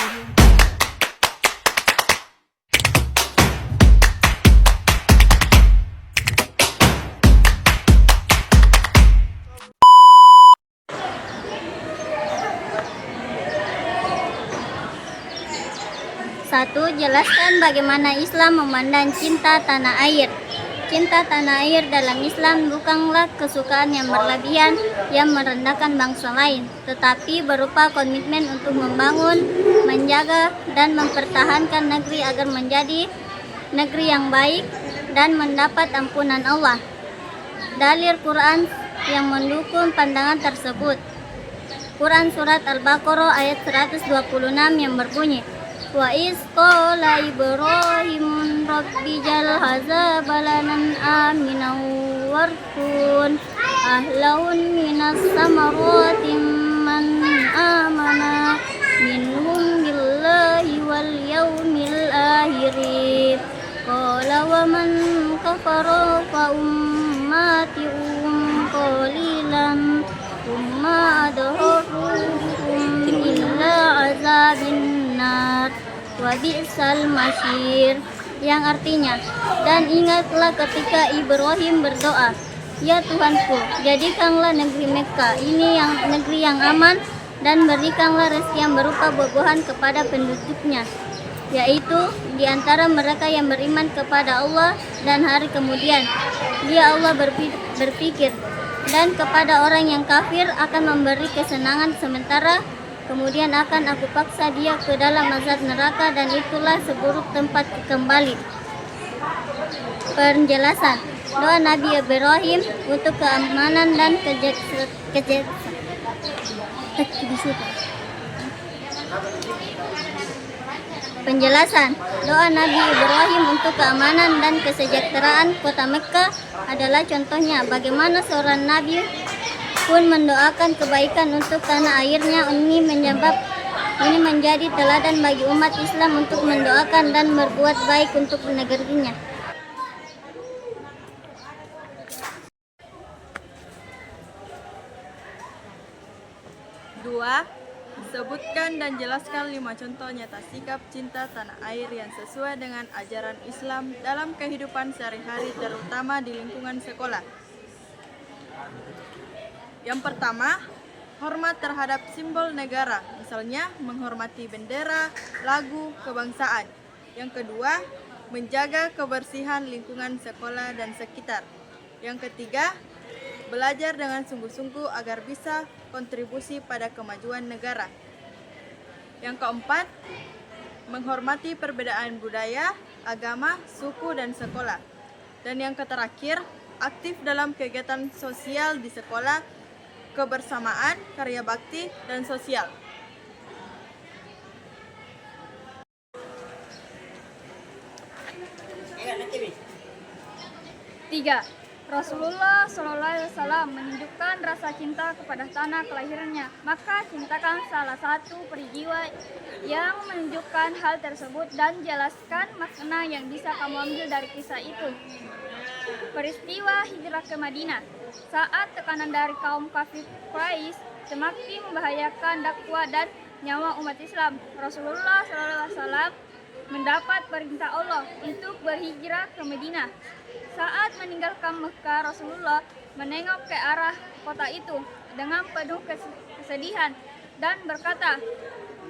Satu, jelaskan bagaimana Islam memandang cinta tanah air. Cinta tanah air dalam Islam bukanlah kesukaan yang berlebihan yang merendahkan bangsa lain, tetapi berupa komitmen untuk membangun, menjaga, dan mempertahankan negeri agar menjadi negeri yang baik dan mendapat ampunan Allah. Dalil Quran yang mendukung pandangan tersebut. Quran Surat Al-Baqarah ayat 126 yang berbunyi, Wa iz qala Ibrahim rabbi jal hadza baladan aminan warkun ahlahun minas samarati man amana minhum billahi wal yawmil akhir qala wa man kafara fa ummati qalilan umma adhuruhum illa azabin nar wa bi'sal masyir, yang artinya, dan ingatlah ketika Ibrahim berdoa, ya Tuhanku, jadikanlah negeri Mekah ini yang negeri yang aman dan berikanlah rezeki yang berupa buah-buahan kepada penduduknya, yaitu di antara mereka yang beriman kepada Allah dan hari kemudian. Dia Allah berpikir, dan kepada orang yang kafir akan memberi kesenangan sementara, kemudian akan aku paksa dia ke dalam azab neraka, dan itulah seburuk tempat kembali. Penjelasan doa Nabi Ibrahim untuk keamanan dan Penjelasan doa Nabi Ibrahim untuk keamanan dan kesejahteraan kota Mekah adalah contohnya bagaimana seorang nabi pun mendoakan kebaikan untuk tanah airnya. Ini menjadi teladan bagi umat Islam untuk mendoakan dan berbuat baik untuk negerinya. Dua, sebutkan dan jelaskan 5 contoh nyata sikap cinta tanah air yang sesuai dengan ajaran Islam dalam kehidupan sehari-hari, terutama di lingkungan sekolah. Yang pertama, hormat terhadap simbol negara, misalnya menghormati bendera, lagu, kebangsaan. Yang kedua, menjaga kebersihan lingkungan sekolah dan sekitar. Yang ketiga, belajar dengan sungguh-sungguh agar bisa kontribusi pada kemajuan negara. Yang keempat, menghormati perbedaan budaya, agama, suku, dan sekolah. Dan yang terakhir, aktif dalam kegiatan sosial di sekolah, kebersamaan, karya bakti, dan sosial. Tiga, Rasulullah SAW menunjukkan rasa cinta kepada tanah kelahirannya. Maka cintakan salah satu peristiwa yang menunjukkan hal tersebut dan jelaskan makna yang bisa kamu ambil dari kisah itu. Peristiwa hijrah ke Madinah. Saat tekanan dari kaum kafir Quraisy semakin membahayakan dakwah dan nyawa umat Islam, Rasulullah SAW mendapat perintah Allah untuk berhijrah ke Madinah. Saat meninggalkan Mekah, Rasulullah menengok ke arah kota itu dengan penuh kesedihan dan berkata,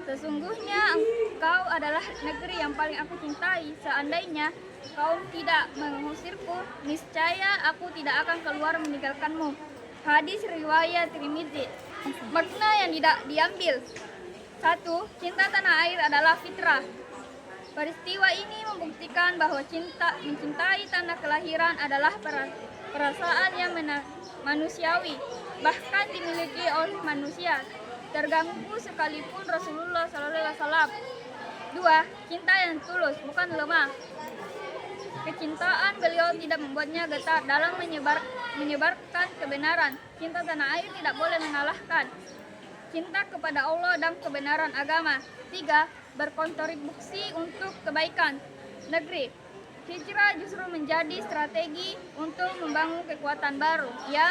sesungguhnya engkau adalah negeri yang paling aku cintai. Seandainya kaum tidak mengusirku, niscaya aku tidak akan keluar meninggalkanmu. Hadis riwayat Tirmidzi. Makna yang tidak diambil. 1. Cinta tanah air adalah fitrah. Peristiwa ini membuktikan bahwa mencintai tanah kelahiran adalah perasaan yang manusiawi, bahkan dimiliki oleh manusia, terganggu sekalipun Rasulullah SAW. 2. Cinta yang tulus, bukan lemah. Kecintaan beliau tidak membuatnya getar dalam menyebarkan kebenaran. Cinta tanah air tidak boleh mengalahkan cinta kepada Allah dan kebenaran agama. 3. Berkontribusi untuk kebaikan negeri. Hijrah justru menjadi strategi untuk membangun kekuatan baru yang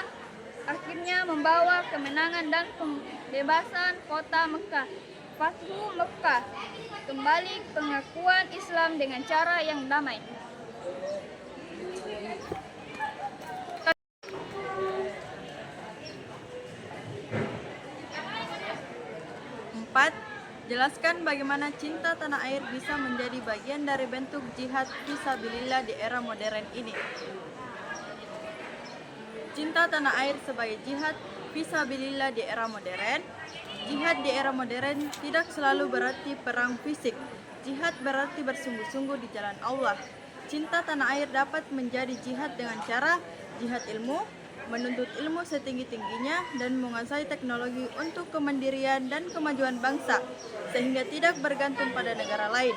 akhirnya membawa kemenangan dan pembebasan kota Mekah. Fathu Mekah, kembali pengakuan Islam dengan cara yang damai. Empat, jelaskan bagaimana cinta tanah air bisa menjadi bagian dari bentuk jihad fisabilillah di era modern ini. Cinta tanah air sebagai jihad fisabilillah di era modern. Jihad di era modern tidak selalu berarti perang fisik. Jihad berarti bersungguh-sungguh di jalan Allah. Cinta tanah air dapat menjadi jihad dengan cara jihad ilmu, menuntut ilmu setinggi-tingginya dan menguasai teknologi untuk kemandirian dan kemajuan bangsa sehingga tidak bergantung pada negara lain.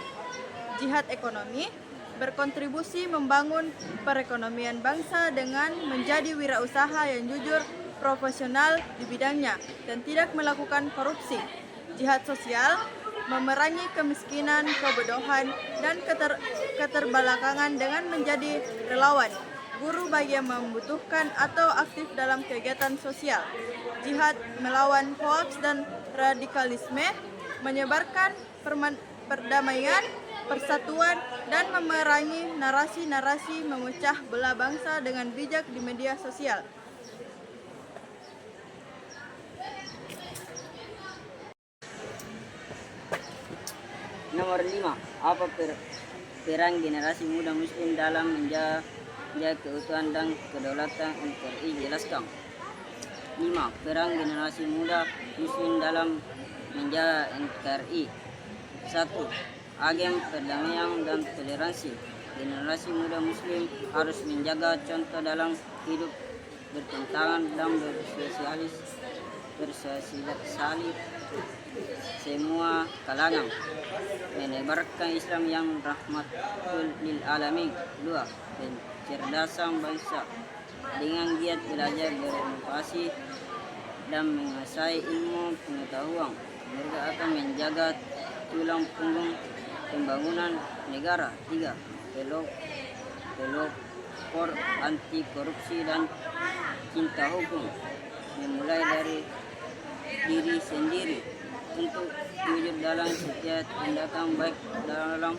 Jihad ekonomi berkontribusi membangun perekonomian bangsa dengan menjadi wirausaha yang jujur, profesional di bidangnya dan tidak melakukan korupsi. Jihad sosial memerangi kemiskinan, kebodohan, dan keterbelakangan dengan menjadi relawan, guru bagi yang membutuhkan atau aktif dalam kegiatan sosial. Jihad melawan hoaks dan radikalisme, menyebarkan perdamaian, persatuan, dan memerangi narasi-narasi memecah belah bangsa dengan bijak di media sosial. Nomor 5. Apa peran generasi muda muslim dalam menjaga keutuhan dan kedaulatan NKRI? Jelaskan. 5. Peran generasi muda muslim dalam menjaga NKRI. 1. Agen perdamaian dan toleransi. Generasi muda muslim harus menjaga contoh dalam hidup bertentangan dan bersosialisasi semua kalangan, menebarkan Islam yang rahmatul lil alamin. 2. Pencerdasan bangsa dengan giat belajar, berinovasi dan menguasai ilmu pengetahuan. Mereka akan menjaga tulang punggung pembangunan negara. 3. Pelopor anti korupsi dan cinta hukum, memulai dari diri sendiri untuk jujur dalam setiap tindakan baik dalam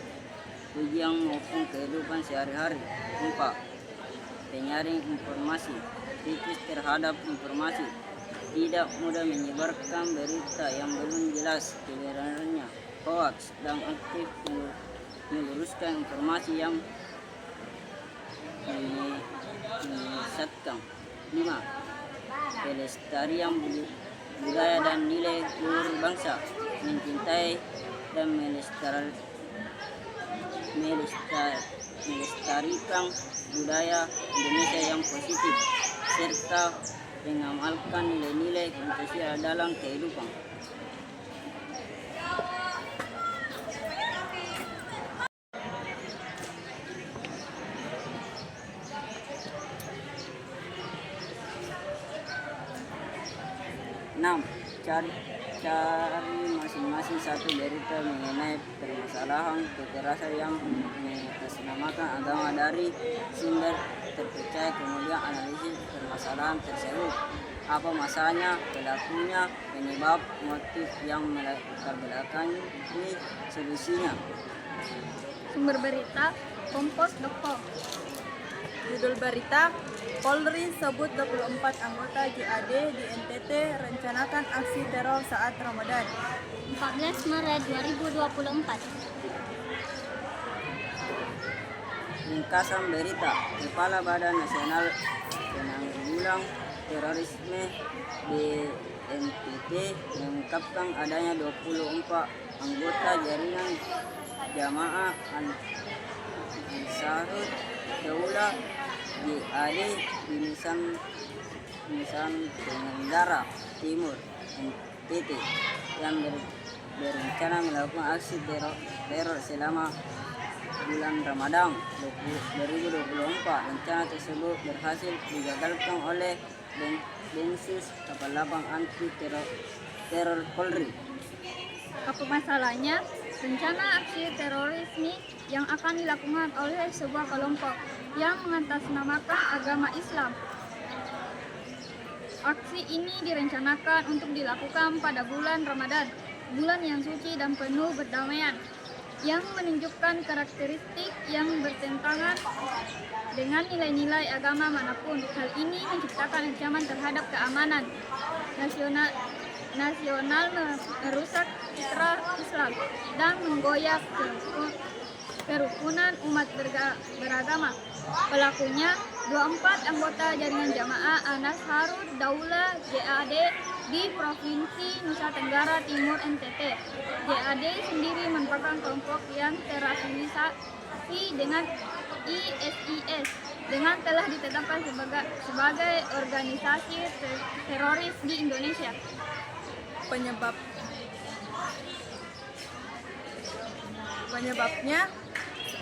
ujian maupun kehidupan sehari-hari. 4. Penyaring informasi, kritis terhadap informasi, tidak mudah menyebarkan berita yang belum jelas kebenarannya, hoaks, dan aktif meluruskan informasi yang menyesatkan. 5. Pelestarian budaya dan nilai luhur bangsa, mencintai dan melestarikan budaya Indonesia yang positif serta mengamalkan nilai-nilai Pancasila dalam kehidupan. Enam, cari masing-masing satu berita mengenai permasalahan kekerasan yang mengatasnamakan agama dari sumber terpercaya, kemudian analisis permasalahan tersebut. Apa masalahnya, pelakunya, penyebab, motif yang melatar belakangi solusinya. Sumber berita Kompos.com. Judul berita, Polri sebut 24 anggota JAD di NTT rencanakan aksi teror saat Ramadan. 14 Maret 2024. Ringkasan berita, Kepala Badan Nasional Penanggulangan Terorisme BNPT mengungkapkan adanya 24 anggota jaringan Jamaah Ansarut Daulah JAD di Nusa Tenggara Timur NTT yang berencana melakukan aksi teror selama bulan Ramadan 2024. Rencana tersebut berhasil digagalkan oleh Densus 88 anti teror Polri. Apa masalahnya? Rencana aksi terorisme yang akan dilakukan oleh sebuah kelompok yang mengatasnamakan agama Islam. Aksi ini direncanakan untuk dilakukan pada bulan Ramadan. bulan yang suci dan penuh perdamaian, yang menunjukkan karakteristik yang bertentangan dengan nilai-nilai agama manapun. Hal ini menciptakan ancaman terhadap keamanan nasional, merusak citra Islam, dan menggoyak kerukunan umat beragama. Pelakunya 24 anggota jaringan Jamaah Ansharud Daulah JAD di Provinsi Nusa Tenggara Timur NTT. JAD sendiri merupakan kelompok yang terafiliasi dengan ISIS dengan telah ditetapkan sebagai organisasi teroris di Indonesia. Penyebabnya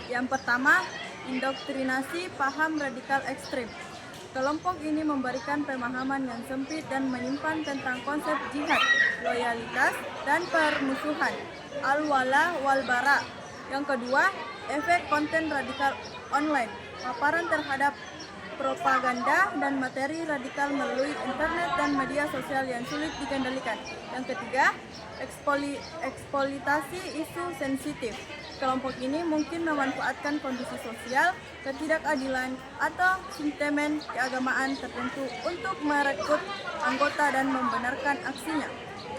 yang pertama, indoktrinasi paham radikal ekstrem. Kelompok ini memberikan pemahaman yang sempit dan menyimpan tentang konsep jihad, loyalitas, dan permusuhan, al-wala wal-bara. Yang kedua, efek konten radikal online, paparan terhadap propaganda dan materi radikal melalui internet dan media sosial yang sulit dikendalikan. Yang ketiga, eksploitasi isu sensitif. Kelompok ini mungkin memanfaatkan kondisi sosial, ketidakadilan, atau sentimen keagamaan tertentu untuk merekrut anggota dan membenarkan aksinya.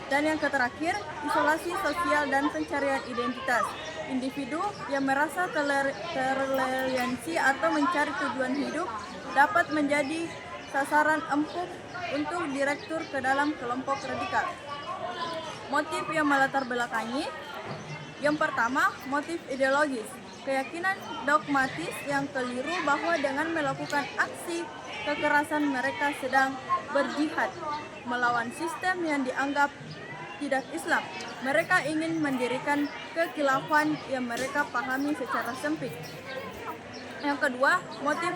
Dan yang terakhir, isolasi sosial dan pencarian identitas. Individu yang merasa teralienasi atau mencari tujuan hidup dapat menjadi sasaran empuk untuk direktur ke dalam kelompok radikal. Motif yang melatar belakangi. Yang pertama, motif ideologis. Keyakinan dogmatis yang keliru bahwa dengan melakukan aksi kekerasan mereka sedang berjihad melawan sistem yang dianggap tidak Islam. Mereka ingin mendirikan kekhilafan yang mereka pahami secara sempit. Yang kedua, motif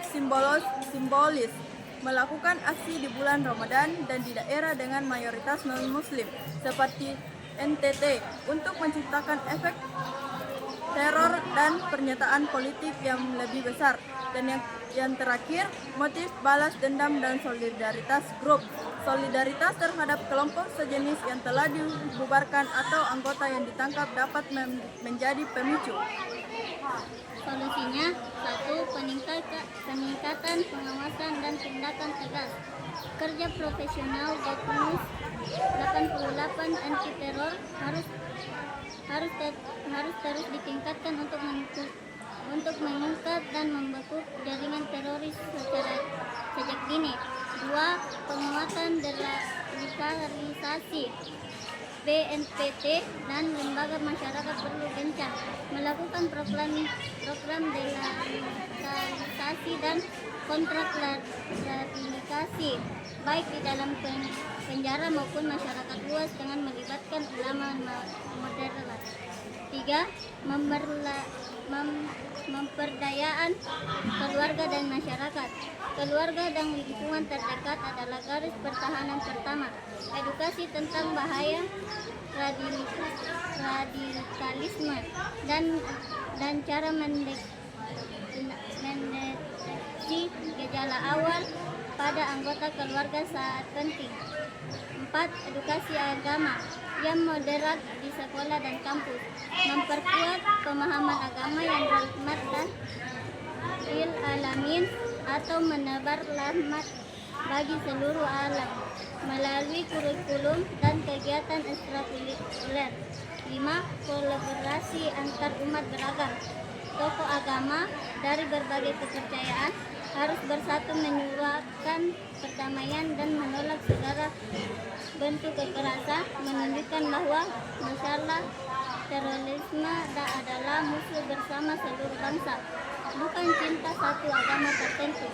simbolis. Melakukan aksi di bulan Ramadan dan di daerah dengan mayoritas non-muslim seperti NTT untuk menciptakan efek teror dan pernyataan politik yang lebih besar. Dan yang terakhir, motif balas dendam dan solidaritas grup. Solidaritas terhadap kelompok sejenis yang telah dibubarkan atau anggota yang ditangkap dapat menjadi pemicu. Solusinya, 1. Peningkatan pengawasan dan tindakan tegas. Kerja profesional Densus 88 anti teror harus terus ditingkatkan untuk mengungkap dan membekuk jaringan teroris sejak dini. 2. Penguatan deradikalisasi. BNPT dan lembaga masyarakat perlu gencar melakukan program deradikalisasi dan kontraradikalisasi baik di dalam penjara maupun masyarakat luas dengan melibatkan ulama moderat. 3. Memperdayaan keluarga dan masyarakat. Keluarga dan lingkungan terdekat adalah garis pertahanan pertama. Edukasi tentang bahaya radikalisme dan cara mendeteksi gejala awal pada anggota keluarga saat penting. 4. Edukasi agama yang moderat di sekolah dan kampus. Memperkuat pemahaman agama yang rahmat dan alamin atau menebar rahmat bagi seluruh alam melalui kurikulum dan kegiatan ekstrakurikuler. 5. Kolaborasi antar umat beragam. Tokoh agama dari berbagai kepercayaan harus bersatu menyuarakan perdamaian dan menolak segala bentuk kekerasan, menunjukkan bahwa masalah terorisme adalah musuh bersama seluruh bangsa, bukan cinta satu agama tertentu.